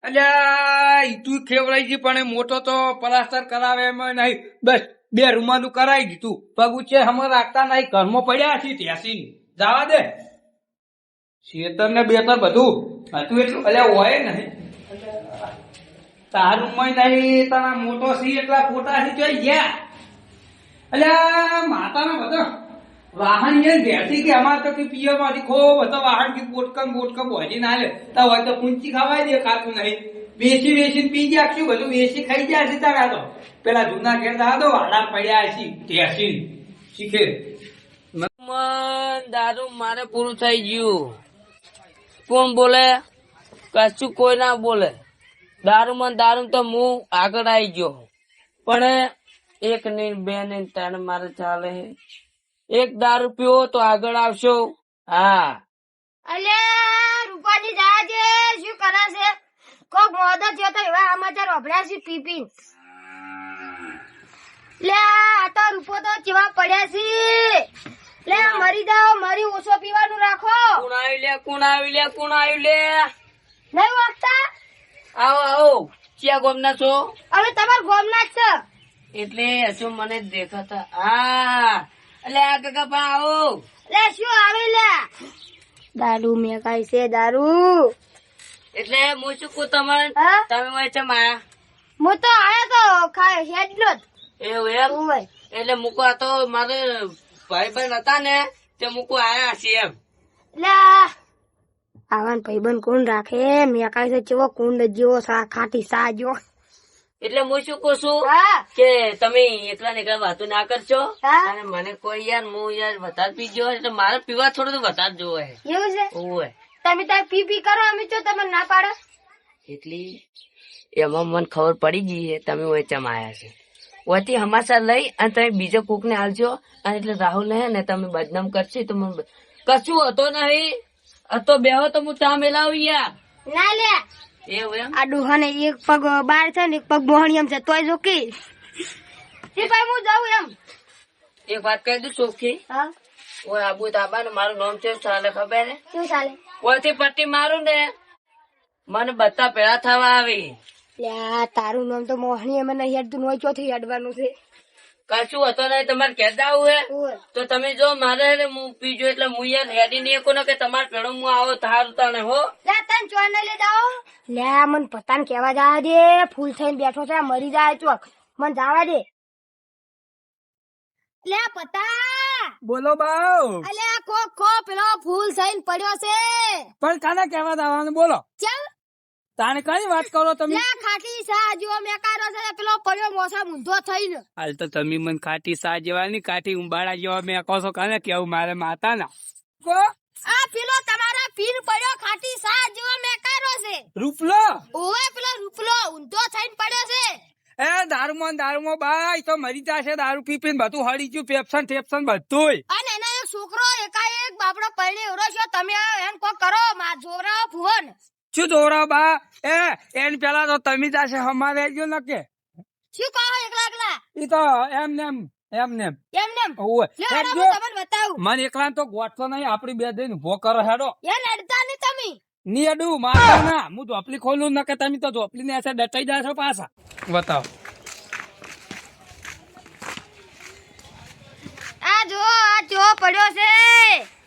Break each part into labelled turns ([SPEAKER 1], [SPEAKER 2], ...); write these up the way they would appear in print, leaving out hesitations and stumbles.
[SPEAKER 1] અલ્યા ઈ તું ખેવડાઈ જી પણ એ મોટો તો પ્લાસ્ટર કરાવે એમાં નહીં. બસ 2 રૂમાનું કરાવી દીધું. પગ છે હમણાં રાખતા નહીં, ઘરમાં પડ્યા છે ત્યાંસી જવા દે. શેતર ને બેતર બધું હતું એટલું અલ્યા હોય નહીં. તારું મય નહીં, તારા મોટો સી એટલા ફોટા થી જોઈ ગયા. અલ્યા માતાનો બધો વાહન એ બેસી કે અમારે તો કે પિયર માંથી ખૂબ હતો વાહન કે બોટકમ ભોજી ના લે તો હોય તો પૂંચી ખવાય દે, ખાતું નહીં. વેચી પી ગયા, શું બધું વેચી ખાઈ ગયા છે તારા તો. પેલા જૂના ઘેર તો વાડા પડ્યા છે ટેસી શીખે.
[SPEAKER 2] દારૂ મારે પૂરું થઈ ગયું. કોણ બોલે? કશું કોઈ ના બોલે. દારૂ તો હું આગળ આવી ગયો, પણ 1 ને 2 ને 3 મારે ચાલે. એક દારૂ પીવો તો આગળ આવશો. હા
[SPEAKER 3] અલ્યા રૂપાજી જાય છે, શું કરે છે? કોક મોદો થયો તો એવા સમાચાર વાપર્યા છે પીપી. લે આ તો રૂપો તો કેવા પડ્યા છે. લે મરી જાઓ, મરી ઓછો પીવાનું રાખો.
[SPEAKER 2] કોણ આવ્યું લે?
[SPEAKER 3] નહીં વાગતા?
[SPEAKER 2] આવો ક્યાં ગોમના છો?
[SPEAKER 3] હવે તમાર ગોમના જ છે
[SPEAKER 2] એટલે હજુ મને દેખાતા. હા એટલે આ કાકા પા આવો.
[SPEAKER 3] લે શું આવે લે? દારૂ મે કાઈ છે દારૂ.
[SPEAKER 2] એટલે હું શું કહું તમારે?
[SPEAKER 3] હા?
[SPEAKER 2] તમે હોય છે માયા?
[SPEAKER 3] હું તો આયો તો ખાય હેડલો જ.
[SPEAKER 2] એવું એમ?
[SPEAKER 3] ઓય
[SPEAKER 2] એટલે મૂકવા તો મારે ભાઈ હતા ને તે મૂકવા આયા છે એમ.
[SPEAKER 3] લે આવાન ભાઈબંધ કોણ રાખે? મે કાઈ છે ચેવો કુંડ જેવો ખાટી સાજો.
[SPEAKER 2] એટલે હું શું કહું છું
[SPEAKER 3] હા
[SPEAKER 2] કે તમે એકલા ને એકલા વાતો ના કરશો.
[SPEAKER 3] હા?
[SPEAKER 2] અને મને કોઈ યાર હું યાર વધારે પીજો એટલે મારે પીવા થોડું વધારે જોવે.
[SPEAKER 3] એવું છે?
[SPEAKER 2] ઓય
[SPEAKER 3] તમે તાર પી કરો, અમે તો તમે ના પાડો.
[SPEAKER 2] એટલી એમાં મને ખબર પડી ગઈ છે તમે વેચમ આયા છે. ઓથી હમાસા લઈ અને તમે બીજો કોક ને આવજો. અને એટલે રાહુલ ને તમે બદનામ કરશે તો મને કશું હતો નહીં. હતો બેહો તો હું ચા મેલાવું યાર.
[SPEAKER 3] ના લે
[SPEAKER 2] એવું એમ?
[SPEAKER 3] આ ડોહાને એક પગ બાર છે ને એક પગ બોહણીયમ છે તોય જો કે ભાઈ હું જાઉં એમ.
[SPEAKER 2] એક વાત કહી દઉં ચોખ્ખી.
[SPEAKER 3] હા
[SPEAKER 2] ઓય આબુ તાબા ને મારું નામ છે ચાલે ખબર ને?
[SPEAKER 3] શું ચાલે?
[SPEAKER 2] ઓયથી પટ્ટી મારું ને મને બધા પેલા થવા આવી.
[SPEAKER 3] લ્યા તારું નામ તો મોહણી એમ નહીં હેડતું નોય ચોથી હેડવાનું છે.
[SPEAKER 2] કશું હતો નહીં. તમારે કહેતા આવું હે
[SPEAKER 3] ઓય
[SPEAKER 2] તો તમે જો મારે ને હું પીજો એટલે હું યાર હેડી નહીં શકો ને કે તમારે પેલો હું આવો થાર તને હો.
[SPEAKER 3] લે તન ચોય ને લે જાઓ. લે મન પતાને કેવા જવા દે, ફૂલ થઈને બેઠો છે મરી જાય ચોક. મન જવા દે. લે પતા
[SPEAKER 1] બોલો બાઉ.
[SPEAKER 3] અલે ખો પેલો ફૂલ થઈને પડ્યો છે.
[SPEAKER 1] પણ કાને કહેવા દાવાનું બોલો.
[SPEAKER 3] ચલ
[SPEAKER 1] તાને કઈ વાત કરો તમે?
[SPEAKER 3] લે ખાટી સા જો મેકારો છે પેલો પડ્યો મોસા મૂંધો થઈને.
[SPEAKER 1] હાલ તો તમે મને ખાટી સા જેવાની કાઠી ઉંબાડા જેવા મેં કહો છો કાને કેવું મારે માતા ના
[SPEAKER 3] આ પેલો તમારા પીર પડ્યો ખાટી સા જો મેકારો છે.
[SPEAKER 1] રૂપલો
[SPEAKER 3] ઓવે પેલો રૂપલો ઊંધો થઈને પડ્યો છે.
[SPEAKER 1] એ દારૂમાં બાઈ તો મરી જશે. દારૂ પી પીને બધું હળી ગયું, પેપ્સન બધું.
[SPEAKER 3] અને એનો એક છોકરો એકાએક બાપડો પૈણે એવડો છો. તમે એમ કોક કરો માં જોરાઓ ફોન.
[SPEAKER 1] શું દોરા બા? એને પેલા તો તમે જશે અમારે ગયો ને કે
[SPEAKER 3] શું કહો એકલા
[SPEAKER 1] ઈ તો એમને
[SPEAKER 3] એમને
[SPEAKER 1] ઓય
[SPEAKER 3] લે આને હું તમને બતાવું.
[SPEAKER 1] મને એકલા તો ગોઠતો નહીં. આપડી બે દઈને ઉભો કરો હેડો.
[SPEAKER 3] એને અડતા નહીં તમે.
[SPEAKER 1] ની અડું મારતા ના. હું ઝોપલી ખોલું ન કે તમે તો ઝોપલી ને એસે ડટાઈ જાશો પાછા. બતાવો.
[SPEAKER 3] આ જો પડ્યો છે.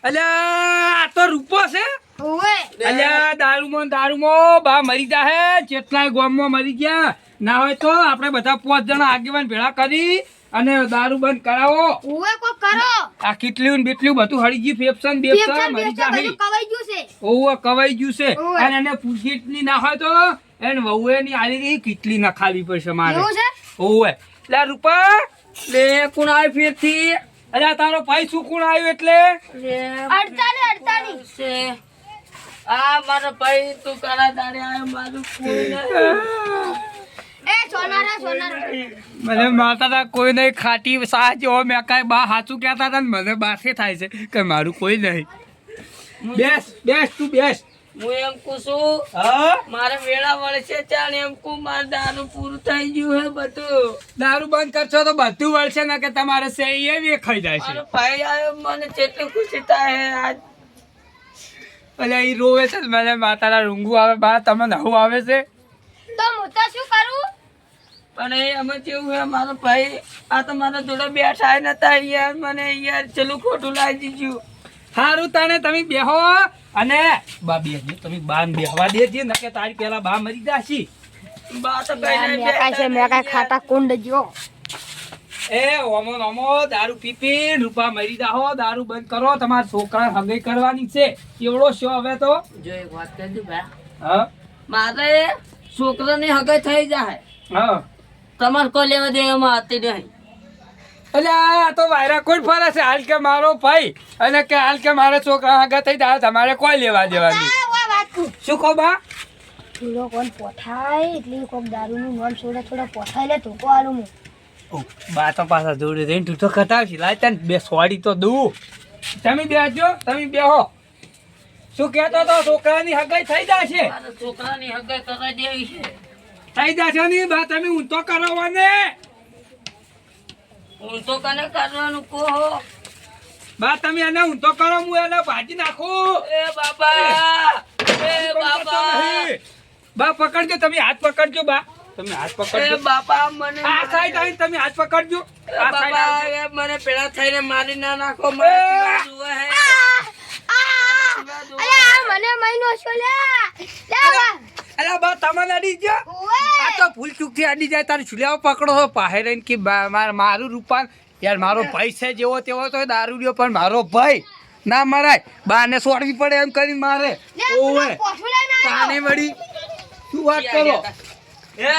[SPEAKER 1] અલ્યા આ તો રૂપો છે.
[SPEAKER 3] ઓવે
[SPEAKER 1] અલ્યા દારૂમાં બા મરી જાહે. જેટલાય ગામમાં મરી ગયા ના હોય તો આપણે બધા 5 જણા આગેવાન ભેળા કરી અને દારૂ બંધ કરાવો.
[SPEAKER 3] ઓવે કોક કરો.
[SPEAKER 1] આ કેટલું બીટલું બધું હળી ગયું. પેપ્સન મરી જાહે.
[SPEAKER 3] બધું કવાઈ ગયું છે.
[SPEAKER 1] ઓવે કવાઈ ગયું છે.
[SPEAKER 3] ઓવે.
[SPEAKER 1] અને એને પૂછીટની ના હોય તો એને વહુએ ની આલી ગઈ કેટલી ના ખાવી પડશે મારે.
[SPEAKER 3] એવું છે?
[SPEAKER 1] ઓવે લે રૂપા
[SPEAKER 2] લે કોણ આવી ફેરથી?
[SPEAKER 1] અલ્યા તારો ભાઈ શું કોણ આવ્યું એટલે?
[SPEAKER 3] અડતાની
[SPEAKER 2] છે આ મારો ભાઈ તું કરા દાડે આવ્યો મારું કોઈ
[SPEAKER 3] એ સોનારા
[SPEAKER 1] મને માતા કોઈ નહીં. ખાટી સા જેવો મેં કઈ બા સાચું કહેતા હતા ને મને બાસે થાય છે કે મારું કોઈ નહીં. બેસ તું બેસ.
[SPEAKER 2] હું એમ કુશું
[SPEAKER 1] હા
[SPEAKER 2] મારે વેળા વળશે ચાલ એમ કુ મારે દારૂ પૂરું થઈ ગયું હે બધું.
[SPEAKER 1] દારૂ બંધ કરશો તો બધું વળશે ને કે તમારે સે એવી ખાઈ જાય છે.
[SPEAKER 2] મારો ભાઈ આવ્યો મને જેટલી ખુશી થાય આજ.
[SPEAKER 1] એટલે એ રોવે છે ને મને માતાના રૂંગું આવે બા તમને નવું આવે છે.
[SPEAKER 2] પણ એ અમે કેવું હે મારો ભાઈ આ તો મારા જોડે બેઠા નતા યાર મને યાર ચલું ખોટું લાગી ગયું.
[SPEAKER 1] સારું તાને તમે બેહો અને બા બેહજો તમે બાન બેહવા દેજે ન કે તારી પેલા બા મરી જાશી.
[SPEAKER 2] બા તો કઈ નહીં
[SPEAKER 3] મેકાય છે મેકાય ખાટા કુંડ જો
[SPEAKER 1] એ ઓમો નમો દારૂ પીપી રૂપા મરી જાહો દારૂ બંધ કરો તમારા છોકરા હગઈ કરવાની છે કેવડો શો હવે તો.
[SPEAKER 2] જો એક વાત કહી દઉં ભાઈ
[SPEAKER 1] હા
[SPEAKER 2] મારે છોકરાની હગાઈ થઈ જાય
[SPEAKER 1] હા
[SPEAKER 2] તમારે કોઈ લેવા દેવામાં હતી નહીં.
[SPEAKER 1] એટલે આ તો વાયરા કોઈ ફરે છે હાલ કે મારો ભાઈ અને કે હાલ કે મારા છોકરા હગા થઈ જાય તમારે કોઈ લેવા દેવાની. શું કહો બા
[SPEAKER 3] થોડો કોણ પોઠાય એટલે કોક દારૂનું નોમ છોડે થોડો પોઠાય લે તો આલું હું
[SPEAKER 1] બા તો પાછા જોડે જઈને તું તો કટાવશી લાય તને બે સોડી તો દઉં. તમે બેસજો તમે બેહો. શું કહેતો તો છોકરાની હગાઈ થઈ જશે
[SPEAKER 2] મારા છોકરાની હગાઈ કરાવી દેવી છે.
[SPEAKER 1] થઈ જશે ની બા તમે ઊંધો કરાવવાને
[SPEAKER 2] હું તો કને કરવાનું કહો.
[SPEAKER 1] બા તમે એને ઊંધો કરો હું એને ભાજી નાખું.
[SPEAKER 2] એ બાપા એ બાપા
[SPEAKER 1] બા પકડજો તમે હાથ પકડજો બા તમે હાથ
[SPEAKER 2] એ
[SPEAKER 1] પકડજો
[SPEAKER 2] બાપા મને
[SPEAKER 1] આ સાઈડ આવીને તમે હાથ પકડજો.
[SPEAKER 2] એ
[SPEAKER 1] આ સાઈડ
[SPEAKER 2] બાપા
[SPEAKER 1] આવજો.
[SPEAKER 2] એ મને પેલા થઈને મારી ના નાખો મને
[SPEAKER 1] એ!
[SPEAKER 2] પીવા જુએ હે.
[SPEAKER 3] અરે આ મને મહિનો છો લે લે બા
[SPEAKER 1] અલા બા તમને અડી ગયો
[SPEAKER 3] ઓએ
[SPEAKER 1] આ તો ભૂલ ચૂકથી અડી જાય તારી છુલ્યાઓ પકડો છો પાહે રહીને કે મારું રૂપાન યાર મારો ભાઈ છે જેવો તેવો તો દારૂ લ્યો પણ મારો ભાઈ ના મરાય બાને છોડવી પડે એમ કરીને મારે ઓવે
[SPEAKER 3] પોઠું લઈને
[SPEAKER 1] તાને વળી શું વાત કરો
[SPEAKER 2] એ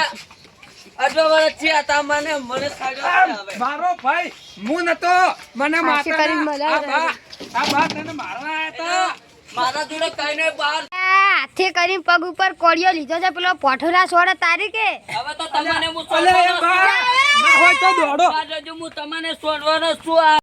[SPEAKER 2] અડધો વર્ષ થયા તા મને ખાડ્યો
[SPEAKER 1] આમ,
[SPEAKER 2] છે હવે.
[SPEAKER 1] મારો ભાઈ હું નતો મને
[SPEAKER 3] પાછી કરીને
[SPEAKER 1] માતા
[SPEAKER 3] મજા
[SPEAKER 1] આ બા તને મારવા આયા હતા
[SPEAKER 2] મારા જોડે કઈ નહીં બહાર
[SPEAKER 3] હાથે કરીને પગ ઉપર કોળિયો લીધો છે પેલો પોઠોરા છોડે તારી કે
[SPEAKER 2] હવે તો તમને હું
[SPEAKER 1] અલે એ
[SPEAKER 2] છોડવાનો
[SPEAKER 1] બા ના હોય તો દોડો
[SPEAKER 2] છું. હું તમને છોડવાનો છું.